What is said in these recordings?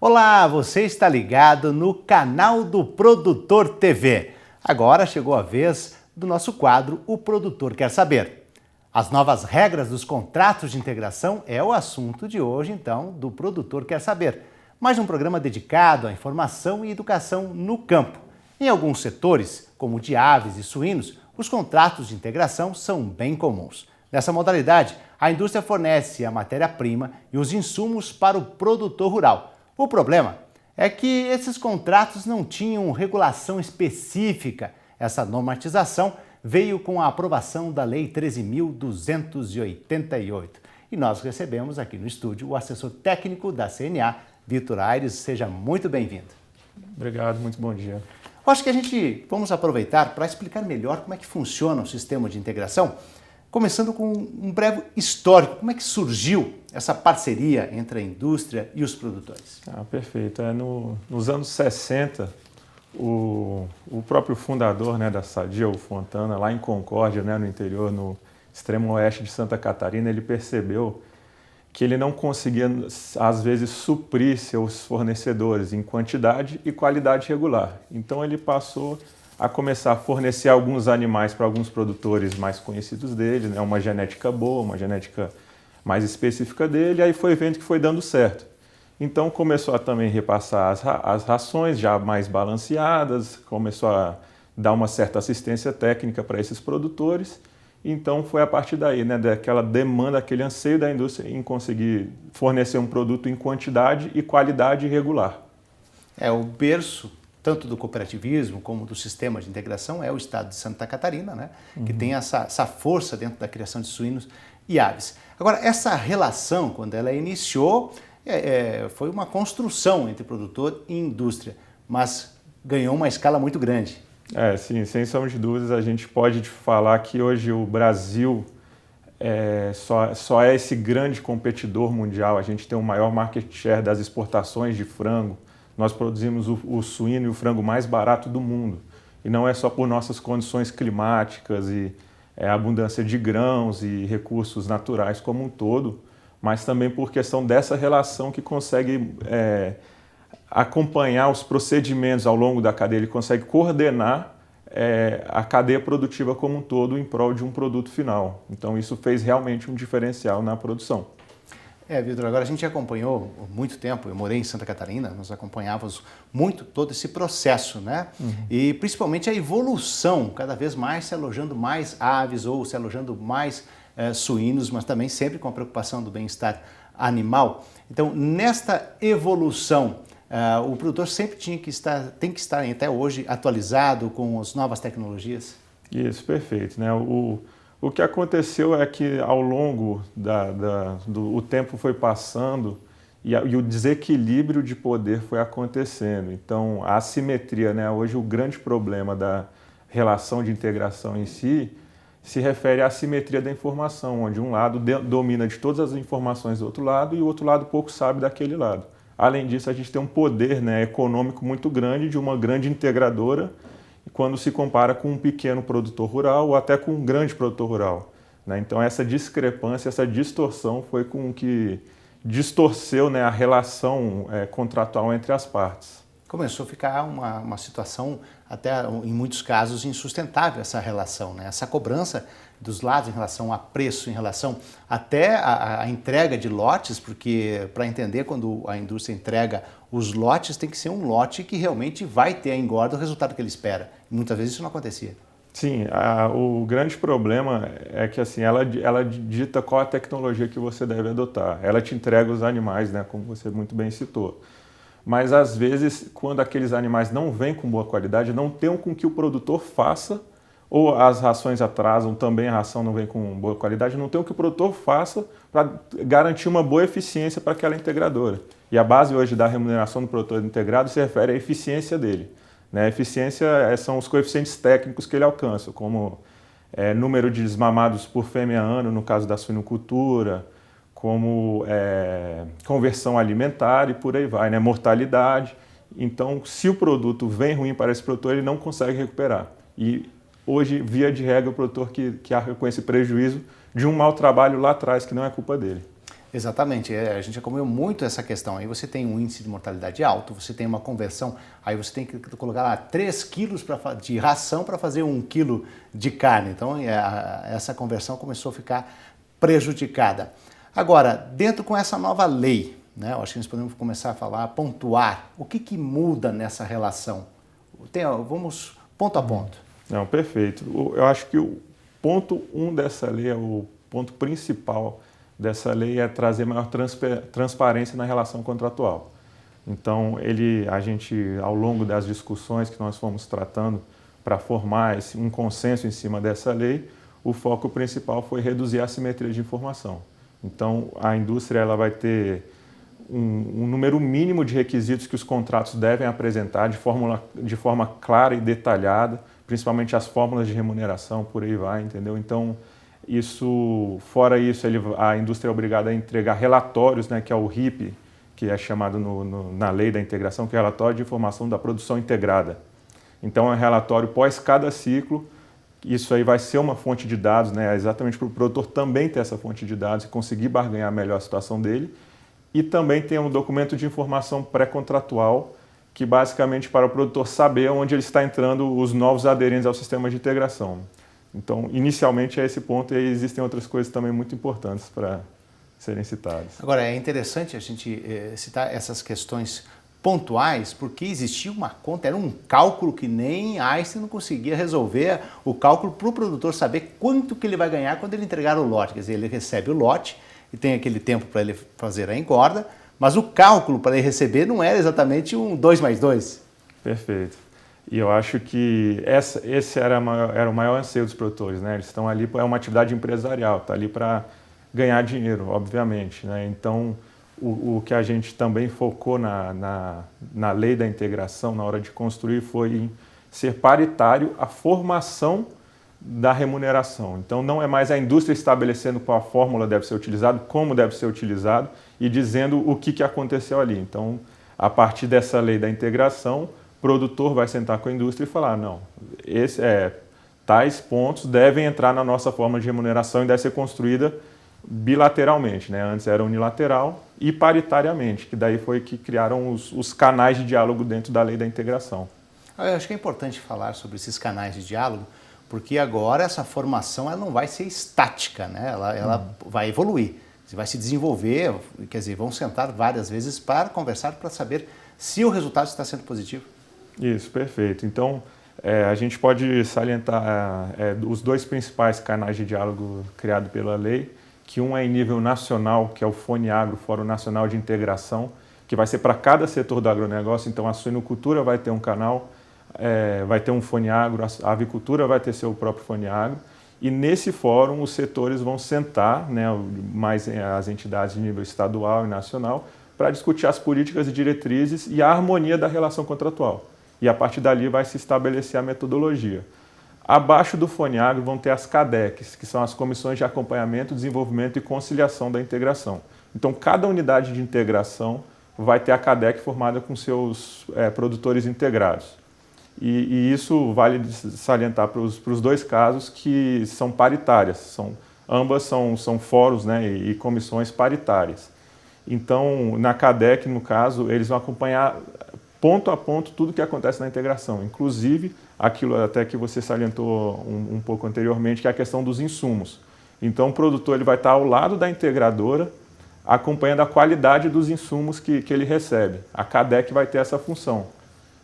Olá, você está ligado no canal do Produtor TV. Agora chegou a vez do nosso quadro O Produtor Quer Saber. As novas regras dos contratos de integração é o assunto de hoje, então, do Produtor Quer Saber. Mais um programa dedicado à informação e educação no campo. Em alguns setores, como de aves e suínos, os contratos de integração são bem comuns. Nessa modalidade, a indústria fornece a matéria-prima e os insumos para o produtor rural. O problema é que esses contratos não tinham regulação específica. Essa normatização veio com a aprovação da Lei 13.288. E nós recebemos aqui no estúdio o assessor técnico da CNA, Vitor Aires. Seja muito bem-vindo. Obrigado, muito bom dia. Eu acho que vamos aproveitar para explicar melhor como é que funciona o sistema de integração, começando com um breve histórico. Como é que surgiu essa parceria entre a indústria e os produtores? Perfeito. Nos anos 60, o próprio fundador, da Sadia, o Fontana, lá em Concórdia, no interior, no extremo oeste de Santa Catarina, ele percebeu que ele não conseguia, às vezes, suprir seus fornecedores em quantidade e qualidade regular. Então ele passou a começar a fornecer alguns animais para alguns produtores mais conhecidos dele, uma genética boa, uma genética mais específica dele, e aí foi vendo que foi dando certo. Então começou a também repassar as rações já mais balanceadas, começou a dar uma certa assistência técnica para esses produtores. Então foi a partir daí, daquela demanda, aquele anseio da indústria em conseguir fornecer um produto em quantidade e qualidade regular. O berço tanto do cooperativismo como do sistema de integração é o estado de Santa Catarina, que tem essa força dentro da criação de suínos e aves. Agora, essa relação, quando ela iniciou, foi uma construção entre produtor e indústria, mas ganhou uma escala muito grande. Sim, sem sombra de dúvidas, a gente pode falar que hoje o Brasil só é esse grande competidor mundial. A gente tem o maior market share das exportações de frango. Nós produzimos o suíno e o frango mais barato do mundo. E não é só por nossas condições climáticas e abundância de grãos e recursos naturais como um todo, mas também por questão dessa relação que consegue acompanhar os procedimentos ao longo da cadeia. Ele consegue coordenar a cadeia produtiva como um todo em prol de um produto final. Então isso fez realmente um diferencial na produção. Vitor, agora a gente acompanhou muito tempo, eu morei em Santa Catarina, nós acompanhávamos muito todo esse processo, E principalmente a evolução, cada vez mais se alojando mais aves ou se alojando mais suínos, mas também sempre com a preocupação do bem-estar animal. Então, nesta evolução, o produtor sempre tem que estar até hoje atualizado com as novas tecnologias? Isso, perfeito. O que aconteceu é que ao longo do tempo foi passando e o desequilíbrio de poder foi acontecendo. Então, a assimetria, hoje o grande problema da relação de integração em si se refere à assimetria da informação, onde um lado domina de todas as informações do outro lado e o outro lado pouco sabe daquele lado. Além disso, a gente tem um poder econômico muito grande de uma grande integradora quando se compara com um pequeno produtor rural ou até com um grande produtor rural. Então essa discrepância, essa distorção foi com que distorceu a relação contratual entre as partes. Começou a ficar uma situação, até em muitos casos, insustentável essa relação, essa cobrança dos lados em relação a preço, em relação até a entrega de lotes, porque para entender quando a indústria entrega os lotes, tem que ser um lote que realmente vai ter a engorda o resultado que ele espera. E muitas vezes isso não acontecia. Sim, o grande problema é que ela dita qual a tecnologia que você deve adotar. Ela te entrega os animais, como você muito bem citou. Mas às vezes, quando aqueles animais não vêm com boa qualidade, não tem com que o produtor faça, ou as rações atrasam, também a ração não vem com boa qualidade, não tem o que o produtor faça para garantir uma boa eficiência para aquela integradora. E a base hoje da remuneração do produtor integrado se refere à eficiência dele. A eficiência são os coeficientes técnicos que ele alcança, como número de desmamados por fêmea ano, no caso da suinocultura, como conversão alimentar e por aí vai, mortalidade. Então, se o produto vem ruim para esse produtor, ele não consegue recuperar. E hoje, via de regra, o produtor que arca com esse prejuízo de um mau trabalho lá atrás, que não é culpa dele. Exatamente, a gente acompanhou muito essa questão. Aí você tem um índice de mortalidade alto, você tem uma conversão, aí você tem que colocar lá 3 quilos de ração para fazer 1 quilo de carne. Então essa conversão começou a ficar prejudicada. Agora, dentro com essa nova lei, né, eu acho que nós podemos começar a falar, a pontuar, o que muda nessa relação? Vamos ponto a ponto. Não, perfeito. Eu acho que o ponto 1 dessa lei, o ponto principal dessa lei é trazer maior transparência na relação contratual. Então, a gente, ao longo das discussões que nós fomos tratando para formar um consenso em cima dessa lei, o foco principal foi reduzir a assimetria de informação. Então, a indústria ela vai ter um número mínimo de requisitos que os contratos devem apresentar de forma clara e detalhada, principalmente as fórmulas de remuneração, por aí vai, entendeu? Então, fora isso, a indústria é obrigada a entregar relatórios, né, que é o RIP, que é chamado na lei da integração, que é relatório de informação da produção integrada. Então, é um relatório pós cada ciclo. Isso aí vai ser uma fonte de dados, né, exatamente para o produtor também ter essa fonte de dados e conseguir barganhar melhor a situação dele. E também tem um documento de informação pré-contratual, que basicamente para o produtor saber onde ele está entrando os novos aderentes ao sistema de integração. Então, inicialmente é esse ponto, e aí existem outras coisas também muito importantes para serem citadas. Agora, é interessante a gente citar essas questões pontuais, porque existia uma conta, era um cálculo que nem Einstein não conseguia resolver, o cálculo para o produtor saber quanto que ele vai ganhar quando ele entregar o lote. Quer dizer, ele recebe o lote e tem aquele tempo para ele fazer a engorda, mas o cálculo para ele receber não era exatamente um 2 mais 2. Perfeito. E eu acho que esse era o maior anseio dos produtores, né? Eles estão ali, é uma atividade empresarial, está ali para ganhar dinheiro, obviamente, né? Então, o que a gente também focou na lei da integração, na hora de construir, foi em ser paritário a formação da remuneração. Então, não é mais a indústria estabelecendo qual a fórmula deve ser utilizada, como deve ser utilizado e dizendo o que aconteceu ali. Então, a partir dessa lei da integração, o produtor vai sentar com a indústria e falar, não, tais pontos devem entrar na nossa forma de remuneração e deve ser construída bilateralmente, né? Antes era unilateral e paritariamente, que daí foi que criaram os canais de diálogo dentro da lei da integração. Eu acho que é importante falar sobre esses canais de diálogo, porque agora essa formação ela não vai ser estática, né? Ela vai evoluir, vai se desenvolver, quer dizer, vão sentar várias vezes para conversar, para saber se o resultado está sendo positivo. Isso, perfeito. Então, a gente pode salientar os 2 principais canais de diálogo criados pela lei, que um é em nível nacional, que é o FONEAGRO, Fórum Nacional de Integração, que vai ser para cada setor do agronegócio. Então, a suinocultura vai ter um canal, vai ter um FONEAGRO, a avicultura vai ter seu próprio FONEAGRO, e nesse fórum os setores vão sentar, né, mais as entidades de nível estadual e nacional, para discutir as políticas e diretrizes e a harmonia da relação contratual. E a partir dali vai se estabelecer a metodologia. Abaixo do FONEAGRO vão ter as CADECs, que são as Comissões de Acompanhamento, Desenvolvimento e Conciliação da Integração. Então, cada unidade de integração vai ter a CADEC formada com seus produtores integrados. E isso vale salientar para os 2 casos que são paritárias, ambas são fóruns, né, e comissões paritárias. Então, na CADEC, no caso, eles vão acompanhar ponto a ponto tudo o que acontece na integração, inclusive aquilo até que você salientou um pouco anteriormente, que é a questão dos insumos. Então, o produtor ele vai estar ao lado da integradora, acompanhando a qualidade dos insumos que ele recebe. A CADEC vai ter essa função.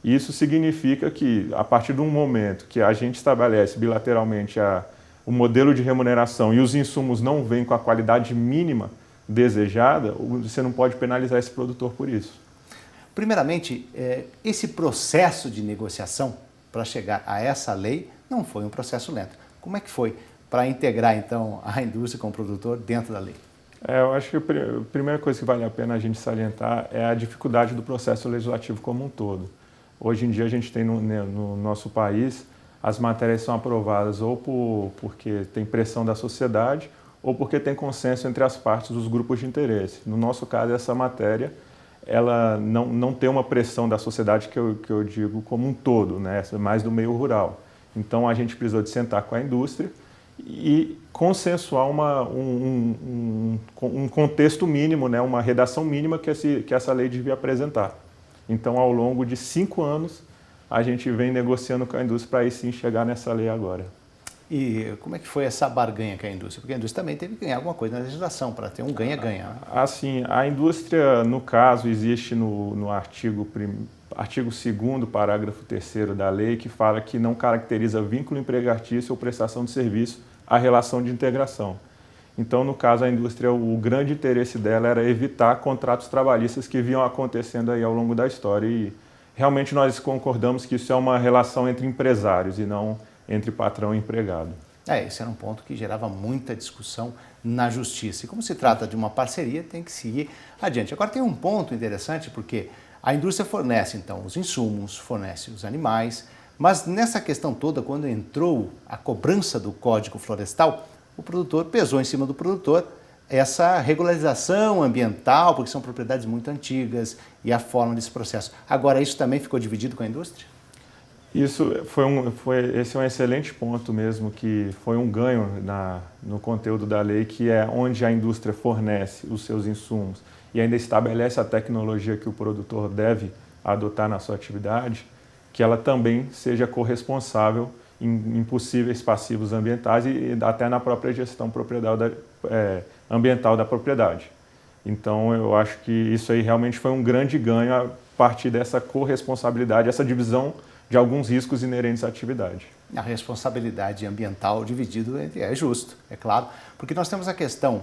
Isso significa que, a partir de um momento que a gente estabelece bilateralmente o modelo de remuneração e os insumos não vêm com a qualidade mínima desejada, você não pode penalizar esse produtor por isso. Primeiramente, esse processo de negociação para chegar a essa lei não foi um processo lento. Como é que foi para integrar, então, a indústria com o produtor dentro da lei? Eu acho que a primeira coisa que vale a pena a gente salientar é a dificuldade do processo legislativo como um todo. Hoje em dia a gente tem no nosso país, as matérias são aprovadas ou porque tem pressão da sociedade ou porque tem consenso entre as partes dos grupos de interesse. No nosso caso, essa matéria ela não tem uma pressão da sociedade que eu digo como um todo, né? Mais do meio rural. Então a gente precisou de sentar com a indústria e consensuar um um contexto mínimo, né, uma redação mínima que essa lei devia apresentar. Então, ao longo de 5 anos, a gente vem negociando com a indústria para aí sim chegar nessa lei agora. E como é que foi essa barganha com a indústria? Porque a indústria também teve que ganhar alguma coisa na legislação para ter um ganha-ganha. Né? Assim, a indústria, no caso, existe no artigo 2º, parágrafo 3º da lei, que fala que não caracteriza vínculo empregatício ou prestação de serviço a relação de integração. Então, no caso, a indústria, o grande interesse dela era evitar contratos trabalhistas que vinham acontecendo aí ao longo da história. E realmente nós concordamos que isso é uma relação entre empresários e não entre patrão e empregado. Esse era um ponto que gerava muita discussão na justiça. E como se trata de uma parceria, tem que seguir adiante. Agora tem um ponto interessante, porque a indústria fornece, então, os insumos, fornece os animais, mas nessa questão toda, quando entrou a cobrança do Código Florestal, o produtor pesou em cima do produtor essa regularização ambiental, porque são propriedades muito antigas, e a forma desse processo. Agora, isso também ficou dividido com a indústria? Isso esse é um excelente ponto mesmo, que foi um ganho no conteúdo da lei, que é onde a indústria fornece os seus insumos e ainda estabelece a tecnologia que o produtor deve adotar na sua atividade, que ela também seja corresponsável em possíveis passivos ambientais e até na própria gestão ambiental da propriedade. Então, eu acho que isso aí realmente foi um grande ganho a partir dessa corresponsabilidade, essa divisão de alguns riscos inerentes à atividade. A responsabilidade ambiental dividida é justo, é claro, porque nós temos a questão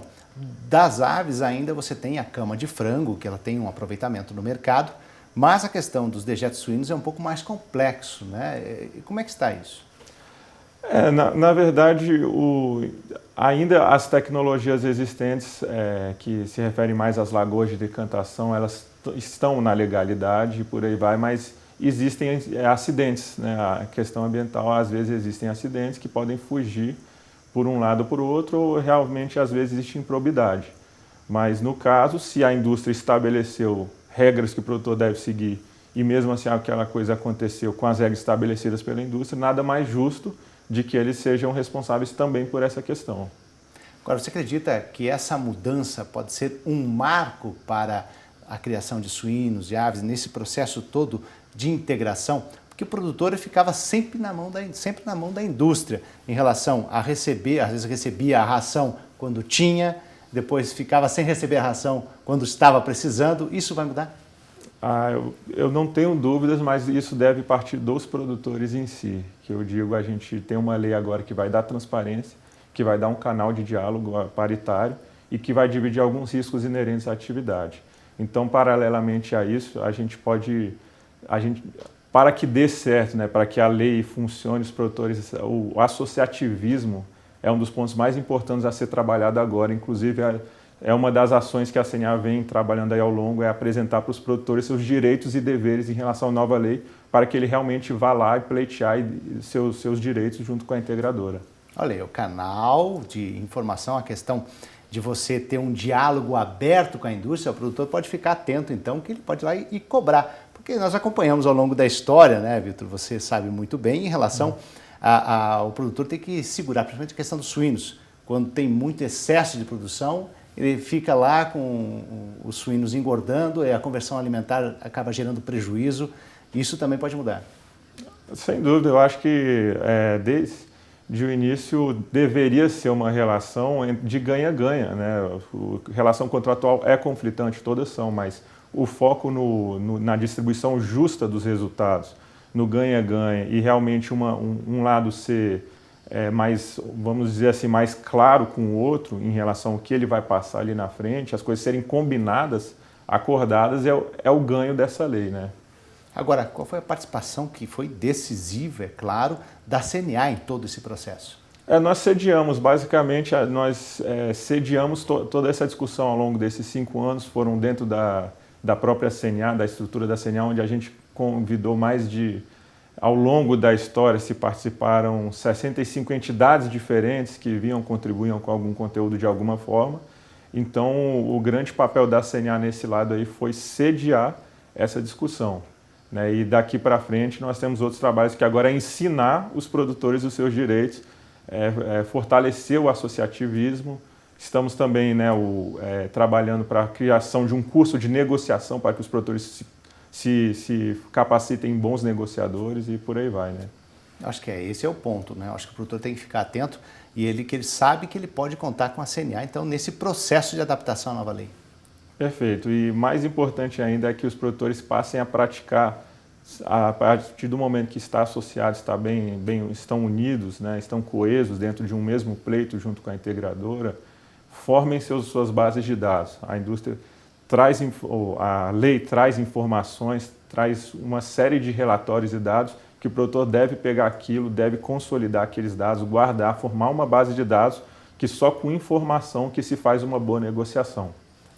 das aves, ainda você tem a cama de frango, que ela tem um aproveitamento no mercado, mas a questão dos dejetos suínos é um pouco mais complexo, né? E como é que está isso? Na verdade, ainda as tecnologias existentes que se referem mais às lagoas de decantação, elas estão na legalidade e por aí vai, mas existem acidentes, né? A questão ambiental, às vezes existem acidentes que podem fugir por um lado ou por outro, ou realmente às vezes existe improbidade. Mas no caso, se a indústria estabeleceu regras que o produtor deve seguir e mesmo assim aquela coisa aconteceu com as regras estabelecidas pela indústria, nada mais justo de que eles sejam responsáveis também por essa questão. Agora, você acredita que essa mudança pode ser um marco para a criação de suínos e aves nesse processo todo de integração? Porque o produtor ficava sempre na mão da indústria em relação a receber, às vezes recebia a ração quando tinha, depois ficava sem receber a ração quando estava precisando. Isso vai mudar? Eu não tenho dúvidas, mas isso deve partir dos produtores em si. Que eu digo, a gente tem uma lei agora que vai dar transparência, que vai dar um canal de diálogo paritário e que vai dividir alguns riscos inerentes à atividade. Então, paralelamente a isso, para que dê certo, né, para que a lei funcione, os produtores, o associativismo é um dos pontos mais importantes a ser trabalhado agora. Inclusive, é uma das ações que a CNA vem trabalhando aí ao longo, é apresentar para os produtores seus direitos e deveres em relação à nova lei, para que ele realmente vá lá e pleitear seus direitos junto com a integradora. Olha aí, o canal de informação, a questão de você ter um diálogo aberto com a indústria, o produtor pode ficar atento, então, que ele pode ir lá e cobrar. Porque nós acompanhamos ao longo da história, né, Vitor? Você sabe muito bem, em relação ao produtor ter que segurar, principalmente a questão dos suínos. Quando tem muito excesso de produção, ele fica lá com os suínos engordando, e a conversão alimentar acaba gerando prejuízo. Isso também pode mudar. Sem dúvida, eu acho que desde o início deveria ser uma relação de ganha-ganha, né? A relação contratual é conflitante, todas são, mas o foco na distribuição justa dos resultados, no ganha-ganha e realmente um lado ser mais, vamos dizer assim, mais claro com o outro em relação ao que ele vai passar ali na frente, as coisas serem combinadas, acordadas, é o ganho dessa lei, né? Agora, qual foi a participação que foi decisiva, é claro, da CNA em todo esse processo? Nós sediamos, basicamente, sediamos toda essa discussão ao longo desses 5 anos, foram dentro da própria CNA, da estrutura da CNA, onde a gente convidou ao longo da história se participaram 65 entidades diferentes que contribuíam com algum conteúdo de alguma forma. Então, o grande papel da CNA nesse lado aí foi sediar essa discussão, né? E daqui para frente nós temos outros trabalhos que agora é ensinar os produtores os seus direitos, fortalecer o associativismo, Estamos também, né, trabalhando para a criação de um curso de negociação para que os produtores se capacitem em bons negociadores e por aí vai, né? Acho que esse é o ponto, né? Acho que o produtor tem que ficar atento e que ele sabe que ele pode contar com a CNA, então, nesse processo de adaptação à nova lei. Perfeito. E mais importante ainda é que os produtores passem a praticar, a partir do momento que está associado, estão unidos, né, estão coesos dentro de um mesmo pleito junto com a integradora, formem suas bases de dados. A indústria a lei traz informações, traz uma série de relatórios e dados que o produtor deve pegar aquilo, deve consolidar aqueles dados, guardar, formar uma base de dados que só com informação que se faz uma boa negociação.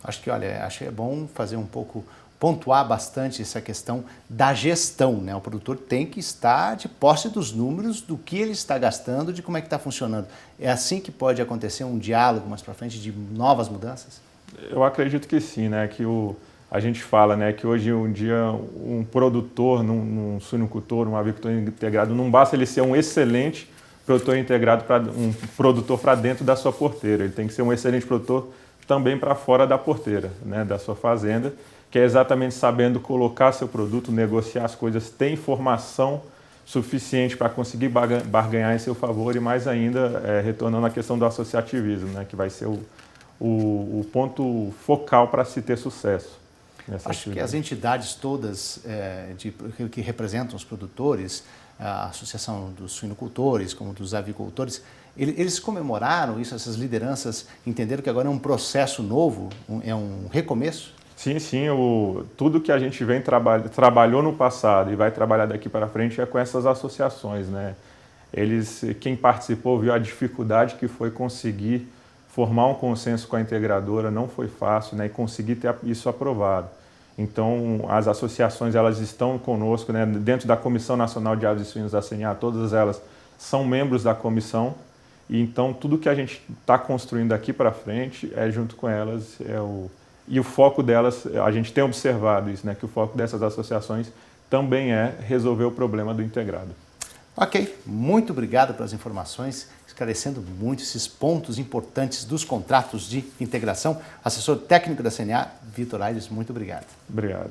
Acho que é bom fazer pontuar bastante essa questão da gestão, né? O produtor tem que estar de posse dos números, do que ele está gastando, de como é que está funcionando. É assim que pode acontecer um diálogo mais para frente de novas mudanças? Eu acredito que sim, né? A gente fala, né, que hoje um dia um produtor, num suinocultor, um avicultor integrado, não basta ele ser um excelente produtor integrado, um produtor para dentro da sua porteira. Ele tem que ser um excelente produtor também para fora da porteira, né, da sua fazenda, que é exatamente sabendo colocar seu produto, negociar as coisas, ter informação suficiente para conseguir barganhar em seu favor e mais ainda retornando à questão do associativismo, né, que vai ser o ponto focal para se ter sucesso. Acho que as entidades todas que representam os produtores, a Associação dos Suinocultores, como dos Avicultores, eles comemoraram isso, essas lideranças entenderam que agora é um processo novo, é um recomeço? Sim, tudo que a gente trabalhou no passado e vai trabalhar daqui para frente é com essas associações, né? Quem participou viu a dificuldade que foi conseguir formar um consenso com a integradora, não foi fácil, né? E conseguir ter isso aprovado. Então, as associações elas estão conosco, né? Dentro da Comissão Nacional de Aves e Suínos da CNA, todas elas são membros da comissão. E então, tudo que a gente está construindo daqui para frente é junto com elas. E o foco delas, a gente tem observado isso, né? Que o foco dessas associações também é resolver o problema do integrado. Ok, muito obrigado pelas informações, esclarecendo muito esses pontos importantes dos contratos de integração. Assessor técnico da CNA, Vitor Aires, muito obrigado. Obrigado.